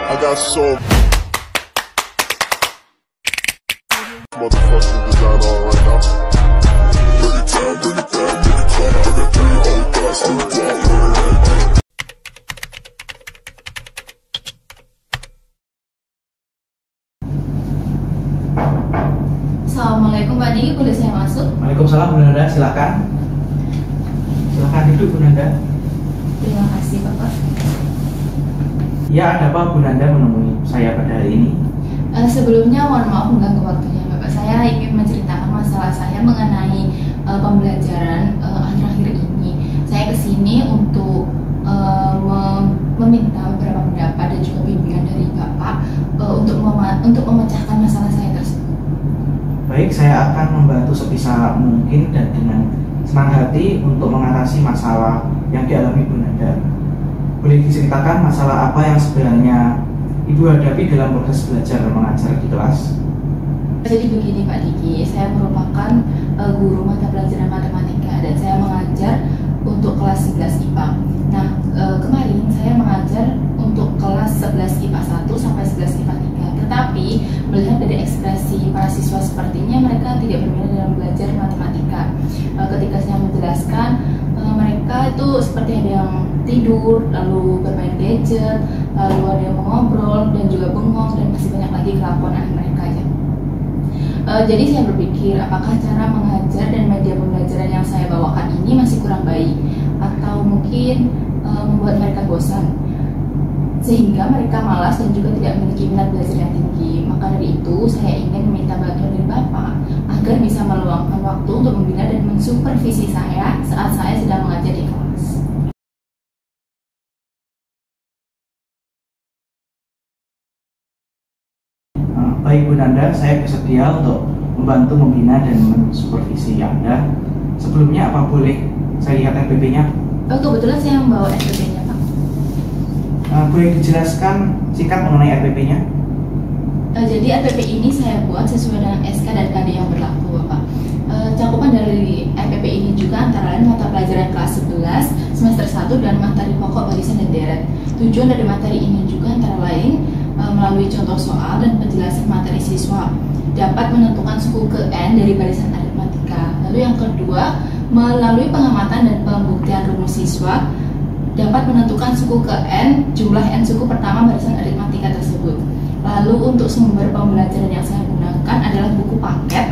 I got so motherfucking design on right now. Bring it down, bring it down, bring it down. I got 3 old thoughts in the dark. Assalamualaikum Pak Diki, boleh saya masuk? Waalaikumsalam Bu Nanda, silakan. Silakan duduk Bu Nanda. Terima kasih Bapak. Ya, ada apa Bu Nanda menemui saya pada hari ini? Sebelumnya mohon maaf mengganggu waktunya Bapak. Saya ingin menceritakan masalah saya mengenai pembelajaran akhir-akhir ini. Saya kesini untuk meminta beberapa pendapat dan juga bimbingan dari Bapak untuk memecahkan masalah saya tersebut. Baik, saya akan membantu sebisa mungkin dan dengan senang hati untuk mengatasi masalah yang dialami Bu Nanda. Boleh diceritakan masalah apa yang sebenarnya Ibu hadapi dalam proses belajar dan mengajar di kelas? Jadi begini Pak Diki, saya merupakan guru mata pelajaran matematika dan saya mengajar untuk kelas 11 IPA. Nah, kemarin saya mengajar untuk kelas 11 IPA 1 sampai 11 IPA 3. Tetapi melihat dari ekspresi para siswa sepertinya mereka tidak berminat dalam belajar matematika. Ketika saya menjelaskan, mereka itu seperti ada yang tidur, lalu bermain gadget, lalu ada yang mengobrol dan juga bengong, dan masih banyak lagi kelakuan anak mereka ya. Jadi saya berpikir apakah cara mengajar dan media pembelajaran yang saya bawakan ini masih kurang baik atau mungkin membuat mereka bosan sehingga mereka malas dan juga tidak memiliki minat belajar yang tinggi. Maka dari itu saya ingin meminta bantuan dari Bapak agar bisa meluangkan waktu untuk membina dan mensupervisi saya saat saya sedang mengajar di kelas. Baik Bu Nanda, saya bersedia untuk membantu membina dan mensupervisi Anda. Sebelumnya apa boleh saya lihat RPP-nya? Kebetulan saya membawa RPP-nya Pak. Boleh dijelaskan singkat mengenai RPP-nya? Jadi RPP ini saya buat sesuai dengan SK dan KD yang berlaku Bapak. Cakupan dari RPP ini juga antara lain mata pelajaran kelas 11 semester 1 dan materi pokok barisan dan deret. Tujuan dari materi ini juga antara lain melalui contoh soal dan penjelasan materi siswa dapat menentukan suku ke N dari barisan aritmatika. Lalu yang kedua, melalui pengamatan dan pembuktian rumus siswa dapat menentukan suku ke N, jumlah N suku pertama barisan aritmatika tersebut. Lalu untuk sumber pembelajaran yang saya gunakan adalah buku paket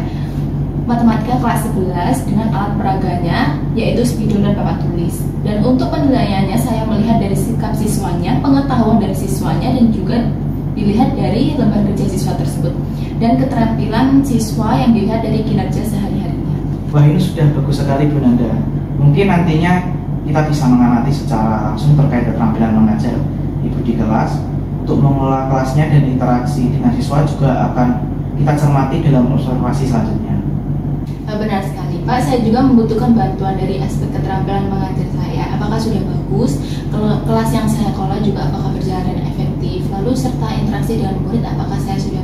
matematika kelas 11 dengan alat peraganya yaitu spidol dan papan tulis. Dan untuk penilaiannya saya melihat dari sikap siswanya, pengetahuan dari siswanya, dan juga dilihat dari lembar kerja siswa tersebut dan keterampilan siswa yang dilihat dari kinerja sehari-harinya. Wah, ini sudah bagus sekali Bu Nanda. Mungkin nantinya kita bisa mengamati secara langsung terkait keterampilan mengajar Ibu di kelas. Untuk mengelola kelasnya dan interaksi dengan siswa juga akan kita cermati dalam observasi selanjutnya. Benar sekali Pak, saya juga membutuhkan bantuan dari aspek keterampilan mengajar saya. Apakah sudah bagus, kelas yang saya kelola juga apakah berjalan dengan efektif, lalu serta interaksi dengan murid apakah saya sudah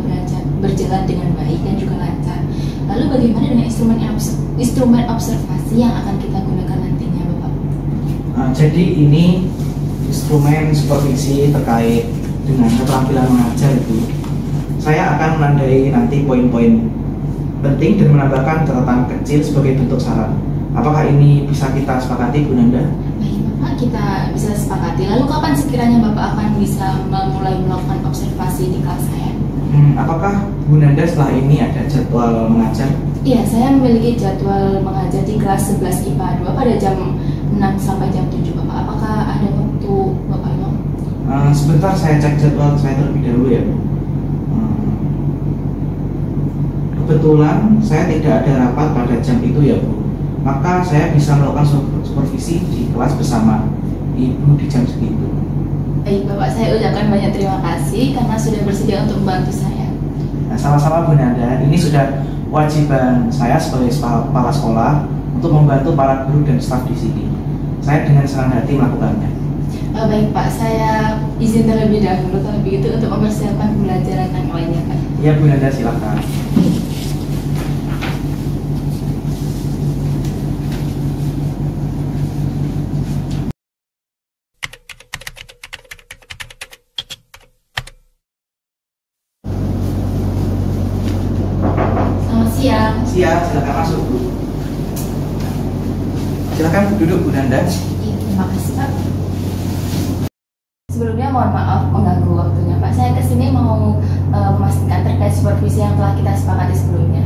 berjalan dengan baik dan juga lancar. Lalu bagaimana dengan instrumen observasi yang akan kita gunakan nantinya Bapak? Jadi ini instrumen supervisi terkait dengan keterampilan mengajar itu. Saya akan menandai nanti poin-poin penting dan menambahkan catatan kecil sebagai bentuk saran. Apakah ini bisa kita sepakati Bu Nanda? Baik Bapak, kita bisa sepakati. Lalu kapan sekiranya Bapak akan bisa mulai melakukan observasi di kelas saya? Apakah Bu Nanda setelah ini ada jadwal mengajar? Iya, saya memiliki jadwal mengajar di kelas 11 IPA 2 pada jam 6 sampai jam 7 Bapak. Apakah ada waktu Bapak mau? Sebentar saya cek jadwal saya terlebih dahulu ya Bu. Kebetulan saya tidak ada rapat pada jam itu ya Bu. Maka saya bisa melakukan supervisi di kelas bersama Ibu di jam segitu. Baik Bapak, saya ucapkan banyak terima kasih karena sudah bersedia untuk membantu saya. Nah, sama-sama Bu Nanda, ini sudah kewajiban saya sebagai kepala sekolah untuk membantu para guru dan staf di sini. Saya dengan senang hati melakukannya. Baik Pak, saya izin terlebih dahulu kalau begitu untuk mempersiapkan pembelajaran yang lainnya Pak. Ya Bu Nanda, silakan. siap, silakan masuk Bu. Silakan duduk Bu Nanda. Iya, terima kasih Pak. Sebelumnya mohon maaf mengganggu waktunya Pak. Saya kesini mau memastikan terkait supervisi yang telah kita sepakati sebelumnya.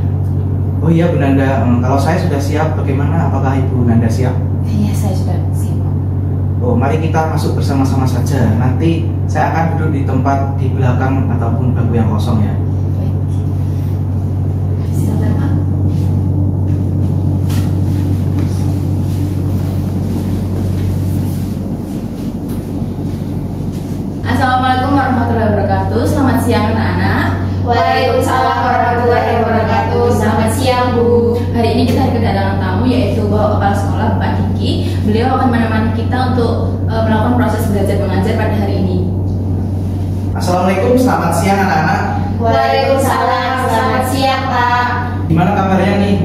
Oh iya Bu Nanda, kalau saya sudah siap, bagaimana? Apakah Ibu Nanda siap? Iya, saya sudah siap. Oh, mari kita masuk bersama-sama saja. Nanti saya akan duduk di tempat di belakang ataupun bangku yang kosong ya. Baik. Silakan Pak. Assalamualaikum warahmatullahi wabarakatuh. Selamat siang anak-anak. Waalaikumsalam warahmatullahi wabarakatuh. Selamat siang Bu. Hari ini kita kedatangan tamu yaitu Bapak Kepala Sekolah Bapak Diki. Beliau akan menemani kita untuk melakukan proses belajar mengajar pada hari ini. Assalamualaikum, selamat siang anak-anak. Waalaikumsalam. Selamat siang Pak. Gimana kabarnya nih?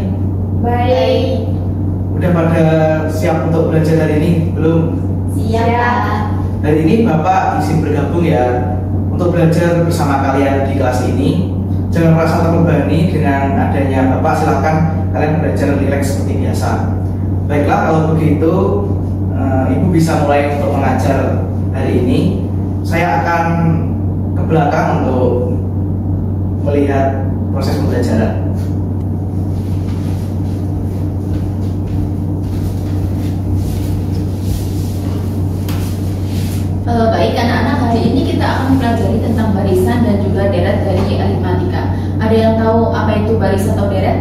Baik. Udah pada siap untuk belajar hari ini? Belum? Siap Pak. Hari ini Bapak izin bergabung ya untuk belajar bersama kalian di kelas ini. Jangan merasa terbebani dengan adanya Bapak, silahkan kalian belajar rileks seperti biasa. Baiklah, kalau begitu Ibu bisa mulai untuk mengajar hari ini. Saya akan ke belakang untuk melihat proses pembelajaran. Baik anak-anak, hari ini kita akan mempelajari tentang barisan dan juga deret dari aritmatika. Ada yang tahu apa itu barisan atau deret?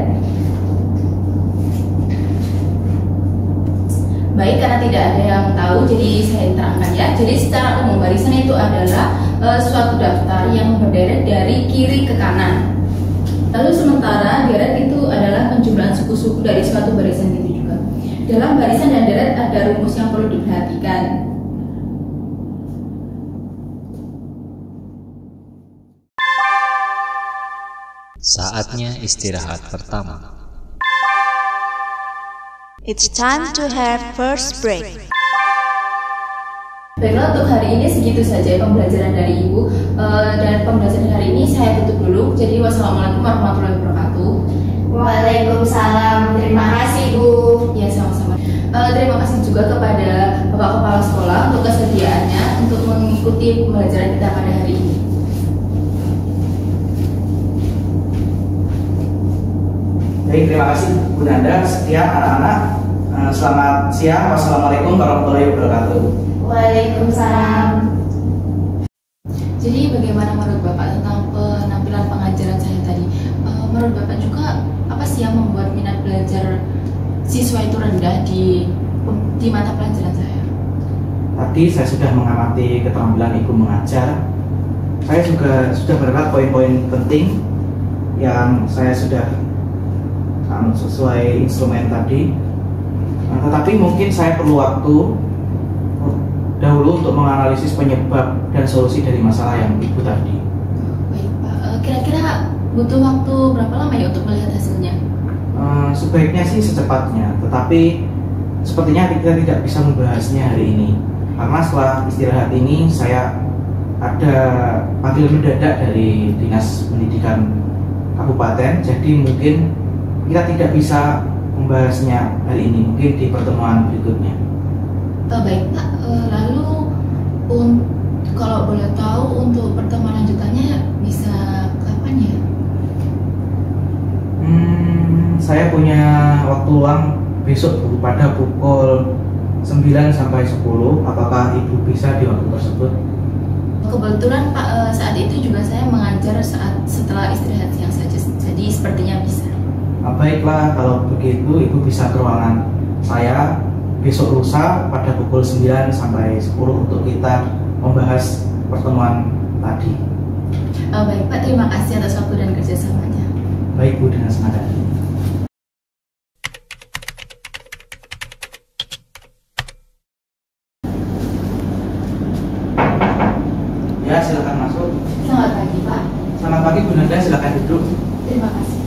Baik, karena tidak ada yang tahu, jadi saya terangkan ya. Jadi secara umum barisan itu adalah suatu daftar yang berderet dari kiri ke kanan. Lalu sementara deret itu adalah penjumlahan suku-suku dari suatu barisan itu juga. Dalam barisan dan deret ada rumus yang perlu diperhatikan. Saatnya istirahat pertama. It's time to have first break. Baiklah, untuk hari ini segitu saja pembelajaran dari Ibu. Dan pembelajaran hari ini saya tutup dulu. Jadi wassalamualaikum warahmatullahi wabarakatuh. Waalaikumsalam. Terima kasih Bu. Ya, sama-sama. Terima kasih juga kepada Bapak Kepala Sekolah untuk kesediaannya untuk mengikuti pembelajaran kita pada hari ini. Baik, terima kasih Bu Nanda. Sekian anak-anak. Selamat siang. Wassalamualaikum warahmatullahi wabarakatuh. Waalaikumsalam. Jadi bagaimana menurut Bapak tentang penampilan pengajaran saya tadi? Menurut Bapak juga apa sih yang membuat minat belajar siswa itu rendah di mata pelajaran saya? Tadi saya sudah mengamati keterampilan Ibu mengajar. Saya juga sudah mendapat poin-poin penting yang saya sudah sesuai instrumen tadi. Tetapi mungkin saya perlu waktu dahulu untuk menganalisis penyebab dan solusi dari masalah yang Ibu tadi. Baik Pak, kira-kira butuh waktu berapa lama ya untuk melihat hasilnya? Sebaiknya sih secepatnya, tetapi sepertinya kita tidak bisa membahasnya hari ini karena setelah istirahat ini saya ada panggilan mendadak dari Dinas Pendidikan Kabupaten, jadi mungkin kita tidak bisa membahasnya hari ini, mungkin di pertemuan berikutnya. Baik Pak, lalu kalau boleh tahu untuk pertemuan lanjutannya bisa kapan ya? Saya punya waktu luang besok Bu, pada pukul 9 sampai 10. Apakah Ibu bisa di waktu tersebut? Kebetulan Pak, saat itu juga saya mengajar setelah istirahat siang saja, jadi sepertinya bisa. Baiklah, kalau begitu Ibu bisa ke ruangan saya besok lusa pada pukul 9 sampai 10 untuk kita membahas pertemuan tadi. Baik Pak, terima kasih atas waktu dan kerjasamanya. Baik Bu, dengan senang hati. Ya, silakan masuk. Selamat pagi Pak. Selamat pagi Bu Nanda, silakan duduk. Terima kasih.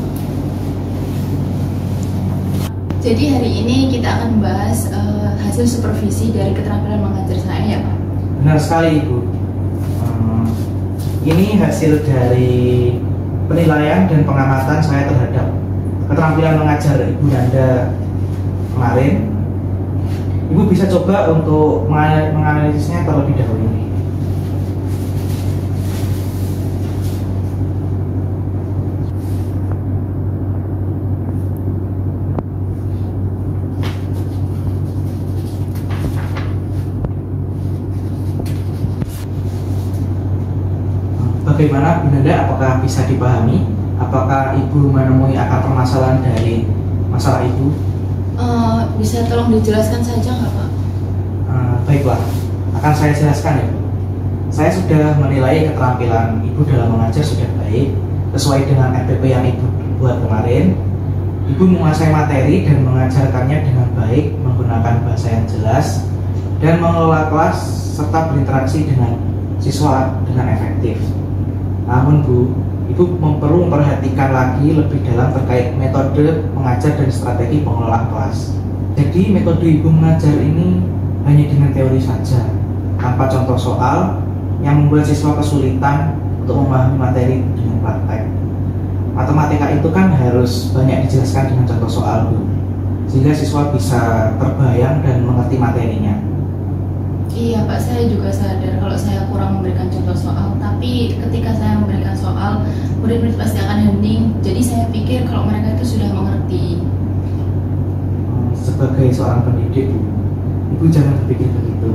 Jadi hari ini kita akan membahas hasil supervisi dari keterampilan mengajar saya ya Pak. Benar sekali Ibu. Ini hasil dari penilaian dan pengamatan saya terhadap keterampilan mengajar Ibu Nanda kemarin, Ibu bisa coba untuk menganalisisnya terlebih dahulu. Bagaimana Bu Nanda, apakah bisa dipahami? Apakah Ibu menemui akar permasalahan dari masalah Ibu? Bisa tolong dijelaskan saja nggak Pak? Baiklah, akan saya jelaskan ya Bu. Saya sudah menilai keterampilan Ibu dalam mengajar sudah baik, sesuai dengan RPP yang Ibu buat kemarin. Ibu menguasai materi dan mengajarkannya dengan baik, menggunakan bahasa yang jelas, dan mengelola kelas serta berinteraksi dengan siswa dengan efektif. Namun Bu, Ibu perlu memperhatikan lagi lebih dalam terkait metode mengajar dan strategi pengelolaan kelas. Jadi metode Ibu mengajar ini hanya dengan teori saja, tanpa contoh soal yang membuat siswa kesulitan untuk memahami materi dengan praktek. Matematika itu kan harus banyak dijelaskan dengan contoh soal Bu, sehingga siswa bisa terbayang dan mengerti materinya. Iya Pak, saya juga sadar kalau saya kurang memberikan contoh soal. Tapi ketika saya memberikan soal, murid-murid pasti akan hening. Jadi saya pikir kalau mereka itu sudah mengerti. Sebagai seorang pendidik, Ibu jangan berpikir begitu.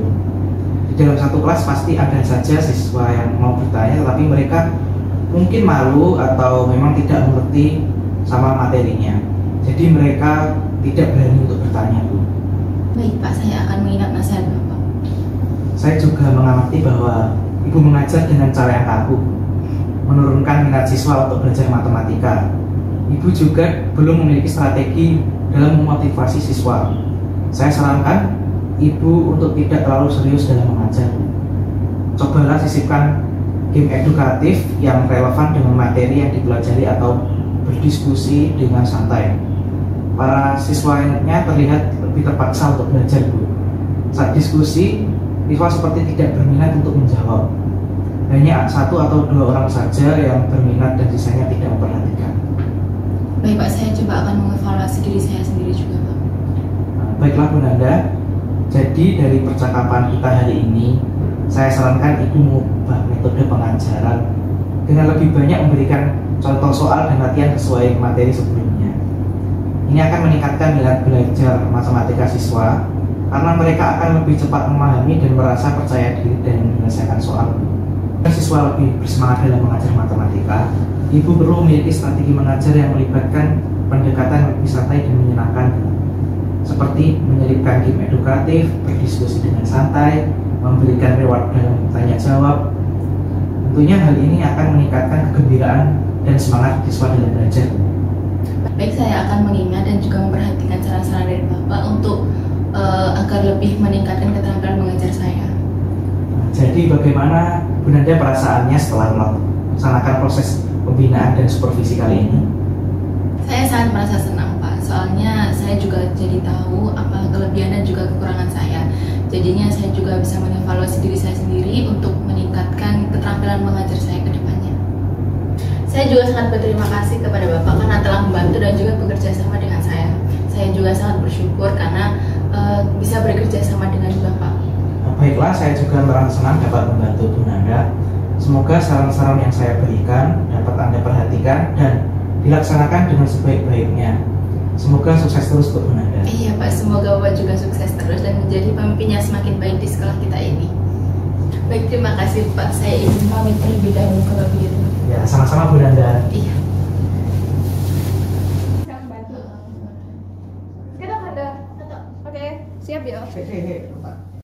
Di dalam satu kelas pasti ada saja siswa yang mau bertanya, tetapi mereka mungkin malu atau memang tidak mengerti sama materinya. Jadi mereka tidak berani untuk bertanya Bu. Baik Pak, saya akan mengingat nasihat Bapak. Saya juga mengamati bahwa Ibu mengajar dengan cara yang kaku, menurunkan minat siswa untuk belajar matematika. Ibu juga belum memiliki strategi dalam memotivasi siswa. Saya sarankan Ibu untuk tidak terlalu serius dalam mengajar. Cobalah sisipkan game edukatif yang relevan dengan materi yang dipelajari atau berdiskusi dengan santai. Para siswanya terlihat lebih terpaksa untuk belajar Bu. Saat diskusi, siswa seperti tidak berminat untuk menjawab. Hanya 1 atau 2 orang saja yang berminat dan sisanya tidak memperhatikan. Baik Pak, saya coba akan mengevaluasi diri saya sendiri juga Pak. Baiklah Bu Nanda, jadi dari percakapan kita hari ini, saya sarankan Ibu mengubah metode pengajaran dengan lebih banyak memberikan contoh soal dan latihan sesuai materi sebelumnya. Ini akan meningkatkan minat belajar matematika siswa, karena mereka akan lebih cepat memahami dan merasa percaya diri dan menyelesaikan soal. Jika siswa lebih bersemangat dalam mengajar matematika, Ibu perlu memiliki strategi mengajar yang melibatkan pendekatan lebih santai dan menyenangkan, seperti menyelipkan game edukatif, berdiskusi dengan santai, memberikan reward dalam tanya jawab. Tentunya hal ini akan meningkatkan kegembiraan dan semangat siswa dalam belajar. Baik, saya akan mengingat dan juga memperhatikan saran-saran dari Bapak untuk agar lebih meningkatkan keterampilan mengajar saya. Jadi bagaimana Bu Nanda perasaannya setelah melaksanakan proses pembinaan dan supervisi kali ini? Saya sangat merasa senang Pak, soalnya saya juga jadi tahu apa kelebihan dan juga kekurangan saya. Jadinya saya juga bisa mengevaluasi diri saya sendiri untuk meningkatkan keterampilan mengajar saya ke depannya. Saya juga sangat berterima kasih kepada Bapak karena telah membantu dan juga bekerja sama dengan saya. Saya juga sangat bersyukur karena bisa bekerja sama dengan Bapak. Baiklah, saya juga merasa senang dapat membantu Bu Nanda. Semoga saran-saran yang saya berikan dapat Anda perhatikan dan dilaksanakan dengan sebaik-baiknya. Semoga sukses terus Bu Nanda. Iya Pak, semoga Bapak juga sukses terus dan menjadi pemimpin yang semakin baik di sekolah kita ini. Baik, terima kasih Pak. Saya izin pamit terlebih dahulu kalau begitu. Ya, sama-sama Bu Nanda. Iya.